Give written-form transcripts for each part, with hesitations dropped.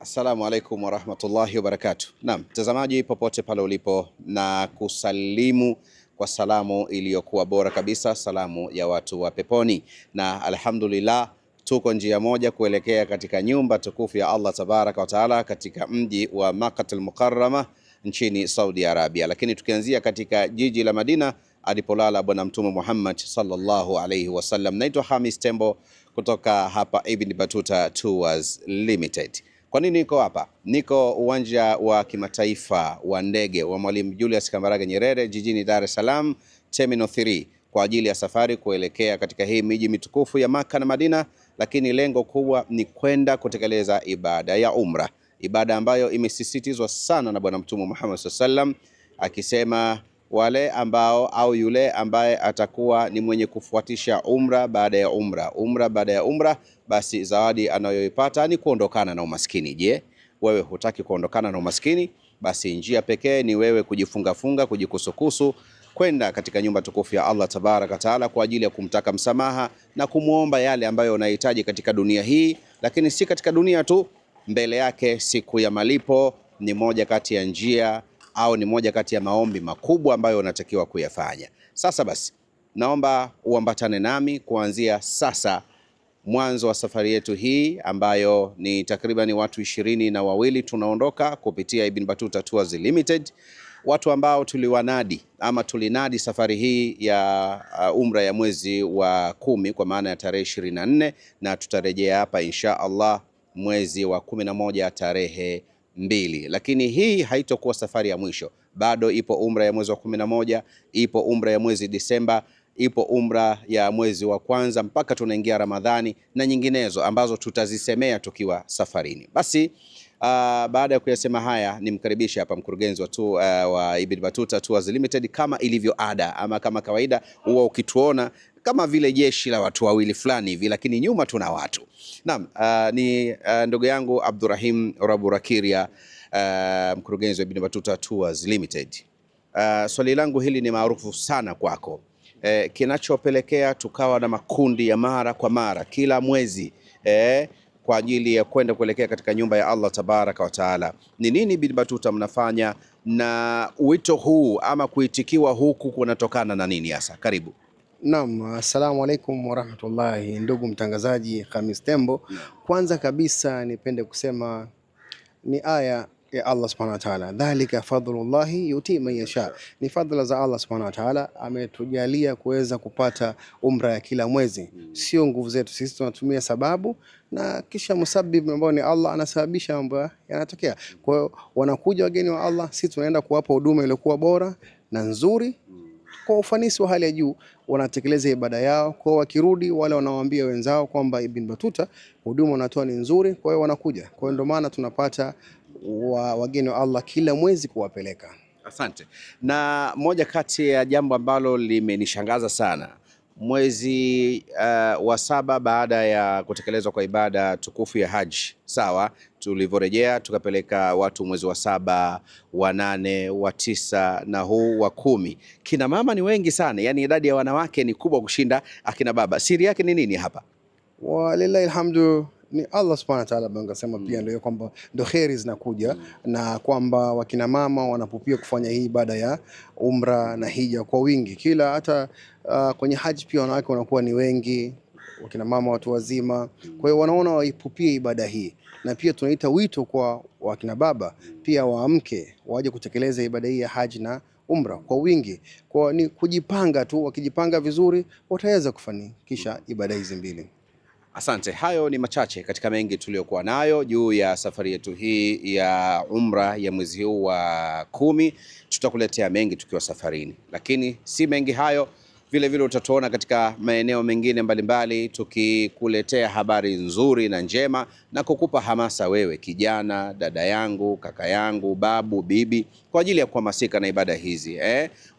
Assalamu alaikum warahmatullahi wabarakatuh. Naam, mtazamaji popote pale ulipo, na kusalimu kwa salamu iliyokuwa bora kabisa, salamu ya watu wa peponi, na alhamdulillah tuko njia moja kuelekea katika nyumba tukufu ya Allah tabaraka wa taala katika mji wa Makkah al-Mukarrama nchini Saudi Arabia, lakini tukianzia katika jiji la Madina alipolala Bwana Mtume Muhammad sallallahu alayhi wasallam. Naitwa Khamis Tembo kutoka hapa Ibn Battuta Tours Limited. Kwa nini niko hapa? Niko uwanja wa kimataifa wa ndege wa Mwalimu Julius Kambarage Nyerere jijini Dar es Salaam Terminal 3 kwa ajili ya safari kuelekea katika hii miji mitukufu ya Maka na Madina, lakini lengo kubwa ni kwenda kutekeleza ibada ya umra, ibada ambayo imesisitizwa sana na Bwana Mtume Muhammad sallam, akisema wale ambao au yule ambaye atakuwa ni mwenye kufuatisha umra baada ya umra, umra baada ya umra, basi zawadi anayoipata ni kuondokana na umaskini. Je, wewe hutaki kuondokana na umaskini? Basi njia pekee ni wewe kujifunga kujikusukusu, kwenda katika nyumba tukufu ya Allah tabaraka taala kwa ajili ya kumtaka msamaha na kumuomba yale ambayo unahitaji katika dunia hii, lakini si katika dunia tu, mbele yake siku ya malipo ni moja kati ya njia au ni moja kati ya maombi makubwa ambayo unatakiwa kuyafanya. Sasa basi, naomba uambatane nami kuanzia sasa mwanzo wa safari yetu hii ambayo ni takriban watu 22 tunaondoka kupitia Ibn Battuta Tours Limited, watu ambao tulinadi safari hii ya umra ya mwezi wa 10 kwa maana ya tarehe 24, na tutarejea hapa insha Allah mwezi wa 11 tarehe 2. Lakini hii haitokuwa safari ya mwisho, bado ipo umra ya mwezi wa 11, ipo umra ya mwezi Disemba, ipo umra ya mwezi wa kwanza mpaka tunaingia Ramadhani na nyinginezo ambazo tutazisemea tukiwa safarini. Basi baada ya kuyasema haya, nimkaribisha hapa mkurugenzi wa Ibn Battuta Tours Limited. Kama ilivyo ada ama kama kawaida, huwa ukituona kama vile jeshi la watu wawili fulani hivi, lakini nyuma tuna watu. Naam, ni ndugu yangu Abdurrahim Raburakiria, mkurugenzi wa Ibn Battuta Tours Limited. Swali langu hili ni maarufu sana kwako. Kinachopelekea tukawa na makundi ya mara kwa mara kila mwezi kwa ajili ya kwenda kuelekea katika nyumba ya Allah tabaraka wa taala, ni nini Ibn Battuta mnafanya, na wito huu ama kuitikiwa huku kunatokana na nini hasa? Karibu. Naam, assalamu alaikum warahmatullahi. Ndugu mtangazaji Khamis Tembo, kwanza kabisa nipende kusema ni aya ya Allah subhanahu wa ta'ala, dhalika fadlullahi yuti man yasha. Ni fadhila za Allah subhanahu wa ta'ala, ametujalia kuweza kupata umra ya kila mwezi, sio nguvu zetu sisi, tunatumia sababu na kisha musabib ambao ni Allah anasababisha mambo yanatokea. Kwa hiyo wanakuja wageni wa Allah, sisi tunaenda kuwapa huduma iliyokuwa bora na nzuri kwa ufanisi wa hali ya juu, wanatekeleza ibada yao. Kwa wakirudi, wale wanawaambia wenzao kwamba Ibn Battuta huduma wanatoa ni nzuri, kwa hiyo wanakuja. Kwa hiyo ndio maana tunapata wageni wa Allah kila mwezi kuwapeleka. Asante. Na moja kati ya jambo ambalo limenishangaza sana, mwezi wa 7 baada ya kutekelezwa kwa ibada tukufu ya Haji, sawa, tulivyorejea tukapeleka watu mwezi wa 7, wa 8, wa 9 na huu wa 10. Kina mama ni wengi sana, yani idadi ya wanawake ni kubwa kushinda akina baba. Siri yake ni nini hapa? Walillahi alhamdu, ni Allah subhanahu wa ta'ala bangasema pia ndio kwamba ndio kheri zinakuja na kwamba wakina mama wanapopia kufanya hii ibada ya umra na hija kwa wingi. Kila hata kwenye haji pia wanawake wanakuwa ni wengi, wakina mama, watu wazima. Kwa hiyo wanaona waipupie ibada hii, na pia tunaita wito kwa wakina baba pia waamke waje kutekeleza ibada hii ya haji na umra kwa wingi. Kwa ni kujipanga tu, wakijipanga vizuri wataweza kufanikisha ibada hizi mbili. Asante. Hayo ni machache katika mengi tuliyokuwa nayo juu ya safari yetu hii ya umra ya mwezi huu wa 10. Tutakuletea mengi tukiwa safarini, lakini si mengi hayo, vile vile utatuona katika maeneo mengine mbalimbali tukikuletea habari nzuri na njema na kukupa hamasa wewe kijana, dada yangu, kaka yangu, babu, bibi, kwa ajili ya kuhamasika na ibada hizi.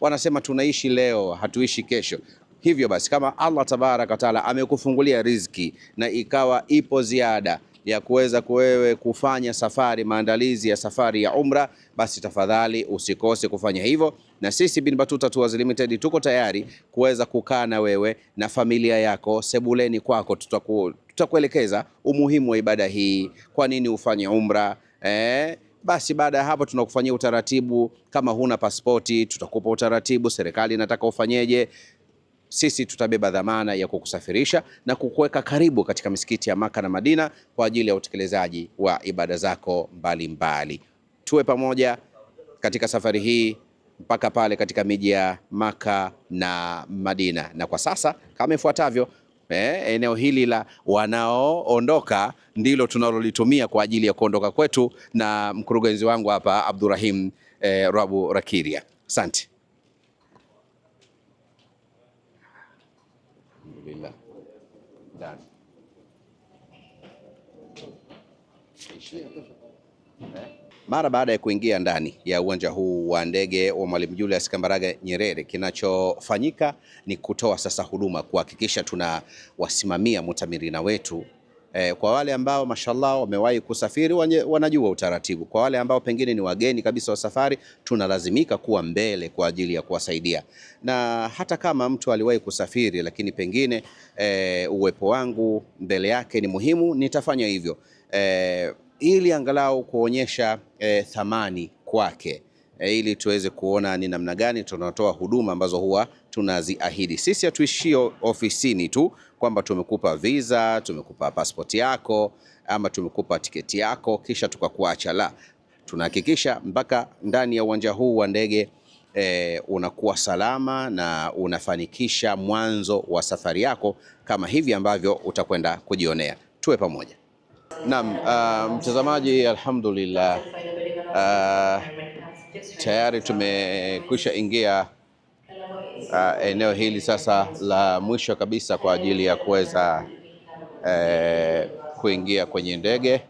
Wanasema tunaishi leo, hatuishi kesho. Hivyo basi, kama Allah tabaraka taala amekufungulia riziki na ikawa ipo ziada ya kuweza kuwewe kufanya safari, maandalizi ya safari ya umra, basi tafadhali usikose kufanya hivyo. Na sisi Ibn Battuta Tours Limited tuko tayari kuweza kukaa na wewe na familia yako sebuleni kwako. tutakuelekeza umuhimu wa ibada hii, kwa nini ufanye umra. Basi baada ya hapo tunakufanyia utaratibu. Kama huna pasipoti, tutakupa utaratibu, serikali inataka ufanyeje. Sisi tutabeba dhamana ya kukusafirisha na kukuweka karibu katika misikiti ya Maka na Madina kwa ajili ya utekelezaji wa ibada zako mbalimbali. Tuwe pamoja katika safari hii mpaka pale katika miji ya Maka na Madina. Na kwa sasa kama ifuatavyo, eneo hili la wanaoondoka ndilo tunalolitumia kwa ajili ya kuondoka kwetu, na mkurugenzi wangu hapa Abdurrahim Rabu Rakiria. Asante. Mara baada ya kuingia ndani ya uwanja huu wa ndege wa Mwalimu Julius Kambarage Nyerere, kinachofanyika ni kutoa sasa huduma, kuhakikisha tunawasimamia mutamirina wetu. Kwa wale ambao mashallah wamewahi kusafiri wanajua utaratibu. Kwa wale ambao pengine ni wageni kabisa wa safari, tunalazimika kuwa mbele kwa ajili ya kuwasaidia. Na hata kama mtu aliwahi kusafiri lakini pengine uwepo wangu mbele yake ni muhimu, nitafanya hivyo ili angalau kuonyesha thamani kwake, ili tuweze kuona ni namna gani tunatoa huduma ambazo huwa tunaziahidi. Sisi hatuishio ofisini tu kwamba tumekupa visa, tumekupa passport yako ama tumekupa tiketi yako kisha tukakuacha. La, tunahakikisha mpaka ndani ya uwanja huu wa ndege unakuwa salama na unafanikisha mwanzo wa safari yako kama hivi ambavyo utakwenda kujionea. Tuwe pamoja. Naam, mtazamaji, alhamdulillah, tayari tumekwisha ingia eneo hili sasa la mwisho kabisa kwa ajili ya kuweza kuingia kwenye ndege,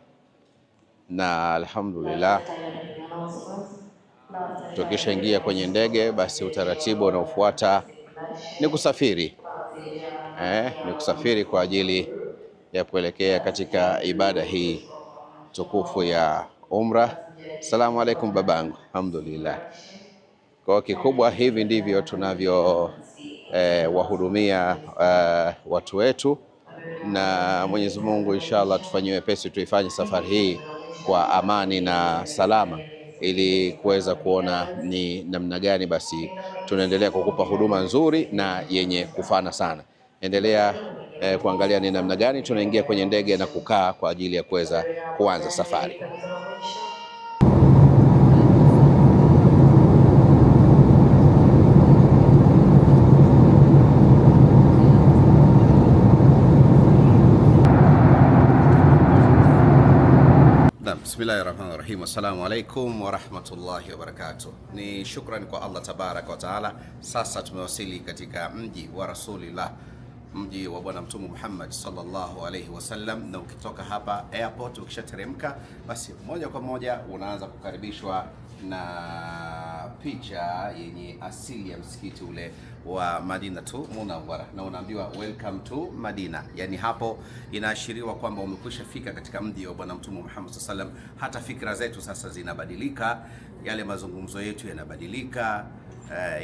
na alhamdulillah tukisha ingia kwenye ndege, basi utaratibu unaofuata ni kusafiri ni kusafiri kwa ajili ya kuelekea katika ibada hii tukufu ya umra. Assalamu alaikum babangu. Alhamdulillah. Kwa kikubwa hivi ndivyo tunavyo wahudumia watu wetu, na Mwenyezi Mungu inshallah tufanyie wepesi, tuifanye safari hii kwa amani na salama, ili kuweza kuona ni namna gani basi tunaendelea kukupa huduma nzuri na yenye kufana sana. Endelea kuangalia ni namna gani tunaingia kwenye ndege na kukaa kwa ajili ya kuweza kuanza safari. Bismillahirrahmanirrahim. Assalamu alaikum warahmatullahi wabarakatuh. Ni shukrani kwa Allah tabaraka wa taala. Sasa tumewasili katika mji wa Rasulillah, mji wa Bwana Mtume Muhammad sallallahu alaihi wasallam, na ukitoka hapa airport ukishateremka, basi moja kwa moja unaanza kukaribishwa na picha yenye asili ya msikiti ule wa Madinatu Munawwara, na unaambiwa welcome to Madina. Yani hapo inaashiriwa kwamba umekwisha fika katika mji wa Bwana Mtume Muhammad sallallahu alaihi wasallam. Hata fikra zetu sasa zinabadilika, yale mazungumzo yetu yanabadilika,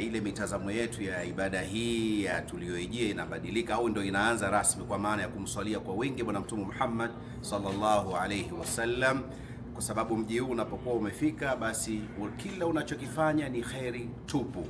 ile mitazamo yetu ya ibada hii ya tuliyoijia inabadilika, au ndio inaanza rasmi, kwa maana ya kumswalia kwa wingi Bwana Mtume Muhammad sallallahu alaihi wasallam. Kwa sababu mji huu unapokuwa umefika, basi kila unachokifanya ni kheri tupu.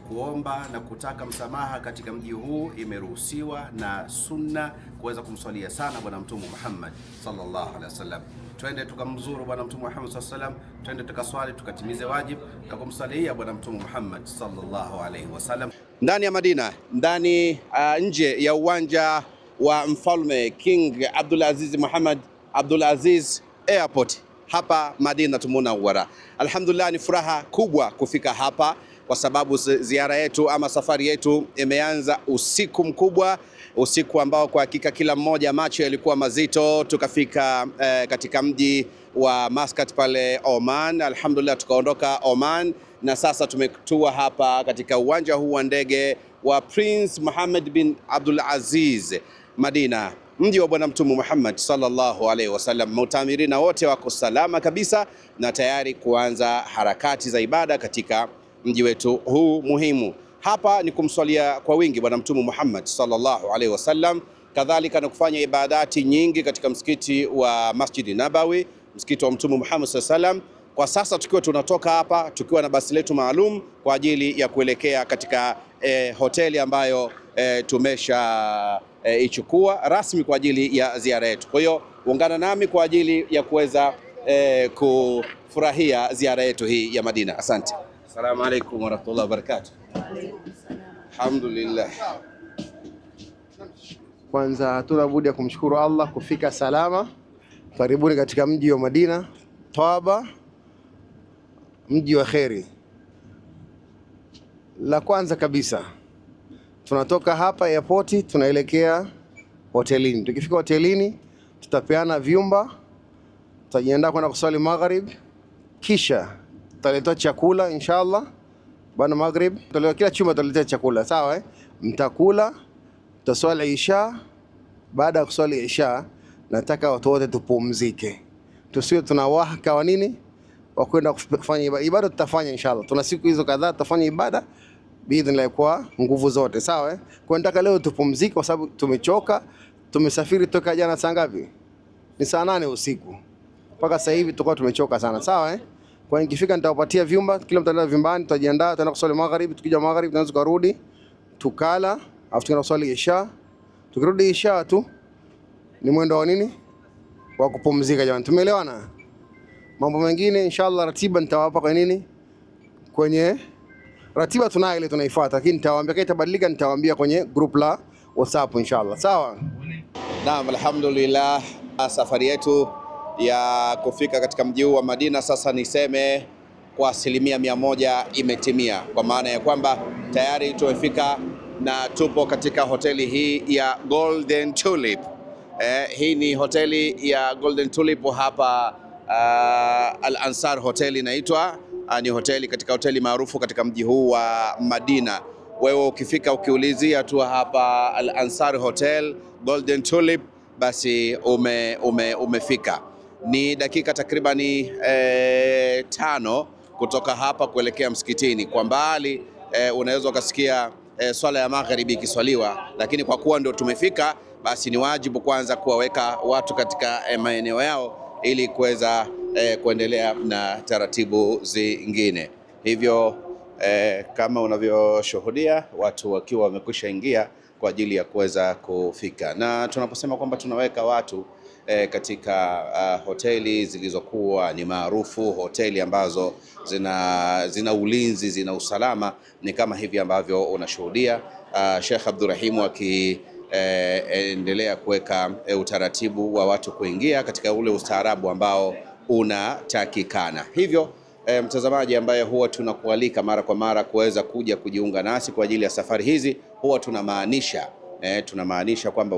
Kuomba na kutaka msamaha katika mji huu imeruhusiwa na sunna, kuweza kumswalia sana Bwana Mtume Muhammad sallallahu alaihi wasallam. Twende tukamzuru Bwana Mtume Muhammad sallallahu alaihi wasallam, twende tukaswali, tukatimize wajibu na kumsalia Bwana Mtume Muhammad sallallahu alaihi wasallam ndani ya Madina, ndani nje ya uwanja wa Mfalme King Abdulaziz Muhammad Abdulaziz Airport hapa Madinatu Munawwara. Alhamdulillah, ni furaha kubwa kufika hapa kwa sababu ziara yetu ama safari yetu imeanza usiku mkubwa, usiku ambao kwa hakika kila mmoja macho yalikuwa mazito. Tukafika katika mji wa Muscat pale Oman. Alhamdulillah, tukaondoka Oman na sasa tumetua hapa katika uwanja huu wa ndege wa Prince Mohammed bin Abdul Aziz Madina, mji wa Bwana Mtume Muhammad sallallahu alaihi wasallam. Mutamirina wote wako salama kabisa na tayari kuanza harakati za ibada katika mji wetu huu muhimu. Hapa ni kumswalia kwa wingi Bwana Mtume Muhammad sallallahu alaihi wasallam, kadhalika na kufanya ibadati nyingi katika msikiti wa Masjid Nabawi, msikiti wa Mtume Muhammad SAW. Kwa sasa tukiwa tunatoka hapa tukiwa na basi letu maalum kwa ajili ya kuelekea katika hoteli ambayo tumesha ichukua rasmi kwa ajili ya ziara yetu. Kwa hiyo ungana nami kwa ajili ya kuweza kufurahia ziara yetu hii ya Madina. Asante. Assalamu alaikum warahmatullahi wabarakatuh. Alhamdulillah. Kwanza hatuna budi ya kumshukuru Allah kufika salama. Karibuni katika mji wa Madina, Tawaba, mji wa kheri. La kwanza kabisa, tunatoka hapa airport tunaelekea hotelini. Tukifika hotelini tutapeana vyumba, tutajiandaa kwenda kuswali maghrib, kisha tutaletea chakula inshallah. Baada maghrib tutaletea kila chumba, tutaletea chakula, sawa Mtakula, tutaswali isha. Baada ya kuswali isha, nataka watu wote tupumzike, tusiwe tunawahaka wa nini wa kwenda kufanya ibada. Tutafanya inshallah, tuna siku hizo kadhaa tutafanya ibada biidhnillah kwa nguvu zote, sawa Kwa nataka leo tupumzike kwa sababu tumechoka. Tumesafiri toka jana saa ngapi? Ni saa 8 usiku mpaka sasa hivi tulikuwa tumechoka sana, sawa Kwa nikifika nitawapatia vyumba, kila mtu anaenda vyumbani, tutajiandaa tutaenda kuswali maghrib. Tukija maghrib tunaanza kurudi tukala, afu tunaenda kuswali isha. Tukirudi isha tu ni mwendo wa nini wa kupumzika. Jamani, tumeelewana? Mambo mengine inshallah ratiba nitawapa kwa nini, kwenye ratiba tunayo ile tunaifuata, lakini nitawaambia kama itabadilika, nitawaambia kwenye group la WhatsApp inshallah, sawa. Naam, alhamdulillah, safari yetu ya kufika katika mji huu wa Madina sasa niseme kwa 100% imetimia, kwa maana ya kwamba tayari tumefika na tupo katika hoteli hii ya Golden Tulip. Hii ni hoteli ya Golden Tulip hapa Al Ansar Hotel inaitwa. Ni hoteli katika hoteli maarufu katika mji huu wa Madina. Wewe ukifika ukiulizia tu hapa Al Ansar Hotel Golden Tulip, basi umefika. Ni dakika takribani 5 kutoka hapa kuelekea msikitini. Kwa mbali unaweza ukasikia swala ya magharibi ikiswaliwa, lakini kwa kuwa ndio tumefika, basi ni wajibu kwanza kuwaweka watu katika maeneo yao ili kuweza kuendelea na taratibu zingine. Hivyo kama unavyoshuhudia watu wakiwa wamekwisha ingia kwa ajili ya kuweza kufika, na tunaposema kwamba tunaweka watu katika hoteli zilizokuwa ni maarufu, hoteli ambazo zina ulinzi, zina usalama, ni kama hivi ambavyo unashuhudia Sheikh Abdurrahim akiendelea kuweka utaratibu wa watu kuingia katika ule ustaarabu ambao unatakikana. Hivyo mtazamaji ambaye huwa tunakualika mara kwa mara kuweza kuja kujiunga nasi kwa ajili ya safari hizi, huwa tunamaanisha kwamba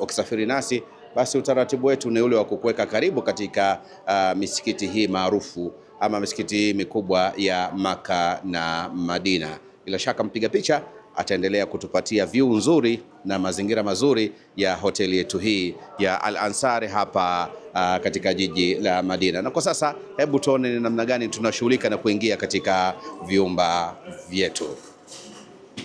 ukisafiri nasi, basi utaratibu wetu ni ule wa kukuweka karibu katika misikiti hii maarufu ama misikiti hii mikubwa ya Maka na Madina. Bila shaka mpiga picha ataendelea kutupatia view nzuri na mazingira mazuri ya hoteli yetu hii ya Al Ansari hapa katika jiji la Madina. Na kwa sasa hebu tuone ni namna gani tunashughulika na kuingia katika vyumba vyetu.